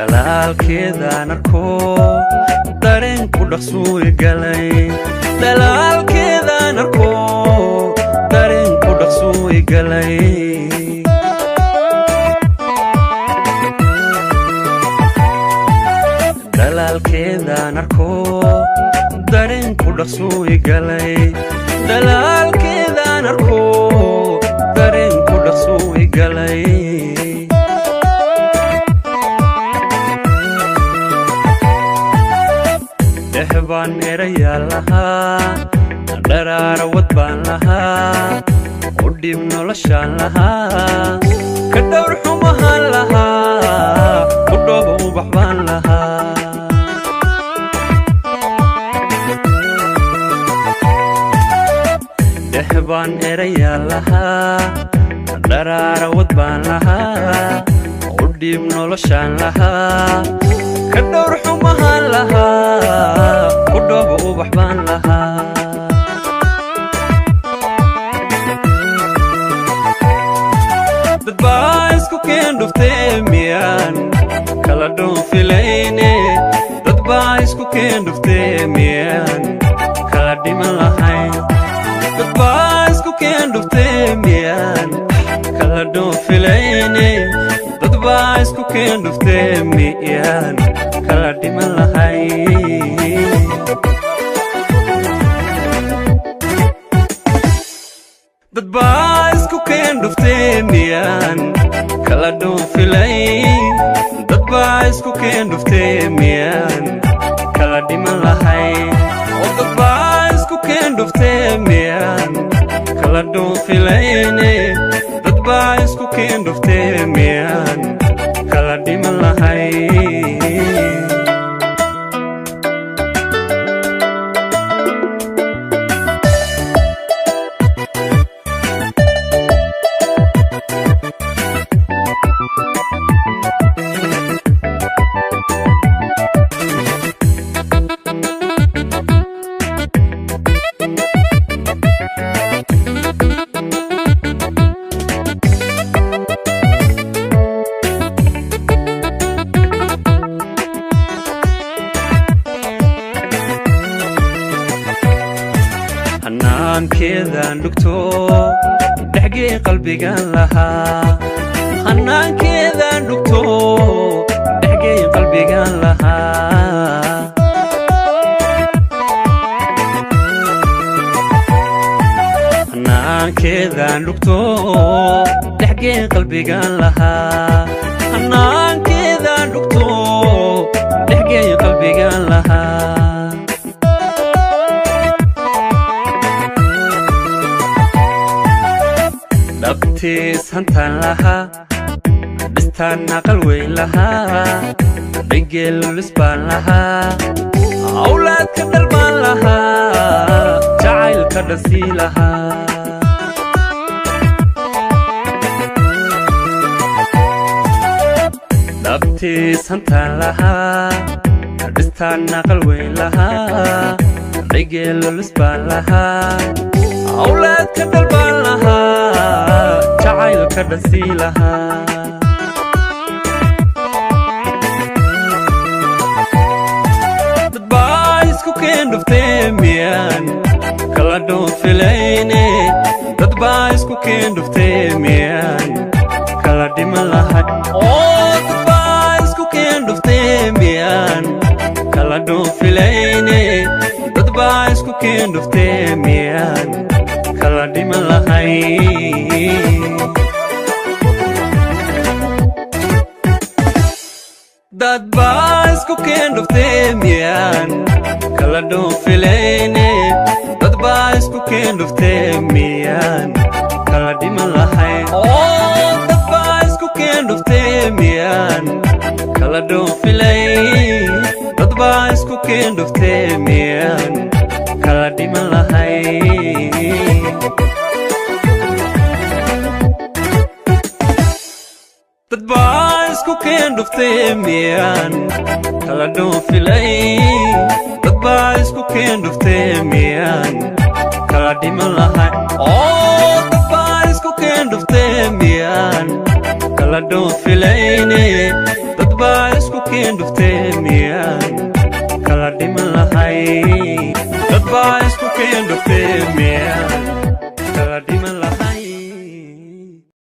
dalaalkeeda narko dareen ku dhaqsuu galay dalaalkeeda narko dareen ku dhaqsuu galay dalaalkeeda narko dareen ku dhaqsuu galay dalaalkeeda narko dareen ku dhaqsuu galay dehbaan eraya lahaa dharaara wad baan lahaa u dhib noloshaan lahaa ka dhowr xumahaan lahaa u dhooba ubax baan lahaa dehbaan eraya lahaa dharaara wad baan lahaa u dhib noloshaan lahaa ka dhowr xumahaan lahaa u dhooba ubax baan lahaa dad baa isku keen dhuftee miyaan kala dhoonfilayne dad baa isku keen dhuftee miyaan kala dhiman lahayn dad baa isku keen dhuftee miyaan kala dhoonfilayne dad baa isku keen dhuftee miyaan kala dhiman lahayn dad baa isku keen dhuftee miyaan kala dhoonfilayn dad baa isku keen dhuftee miyaan kala dhiman lahayn oo dad baa isku keen dhuftee miyaan kala dhoonfilayne dad baa isku keen dhuftee miyaan kala dhiman lahayn hanaankeedaan dhugto dhexgee qalbigaan lahaa hanaankeedaan dhugto dhexgee qalbigaan lahaa hanaankeedaan dhugto dhexgee qalbigaan lahaa hanaankeedaan dhugto dhexgee qalbigaan lahaa dhabtiis hantaan lahaa dhistaan aqal weyn lahaa dhigeel lulis baan lahaa awlaadka dhal baan lahaa jacaylka dhasii lahaa dhabtiis hantaan lahaa dhistaan aqal weyn lahaa dhigeel lulis baan lahaa awlaadka dhal baan lahaa jacaylka dhasii lahaa dad baa isku keen dhuftee miyaan kala dhoonfilayne dad baa isku keen dhuftee miyaan kala dhiman lahay oo dad baa isku keen dhuftee miyaan kala dhoonfilayne dad baa isku keen dhuftee miyaan kala dhiman lahayn dad baa isku keen dhuftee miyaan kala dhoonfilayne dad baa isku keen dhuftee miyaan kala dhiman lahayn oo dad baa isku keen dhuftee miyaan kala dhoonfilayn dad baa isku keen dhuftee miyaan kala dhiman lahayn dad baa isku keen dhuftee miyaan kala dhoonfilayn dad baa isku keen dhuftee miyaan kala dhiman lahayn oo dad baa isku keen dhuftee miyaan kala dhoonfilayne dad baa isku keen dhuftee miyaan kala dhiman lahay dad baa isku keen dhuftee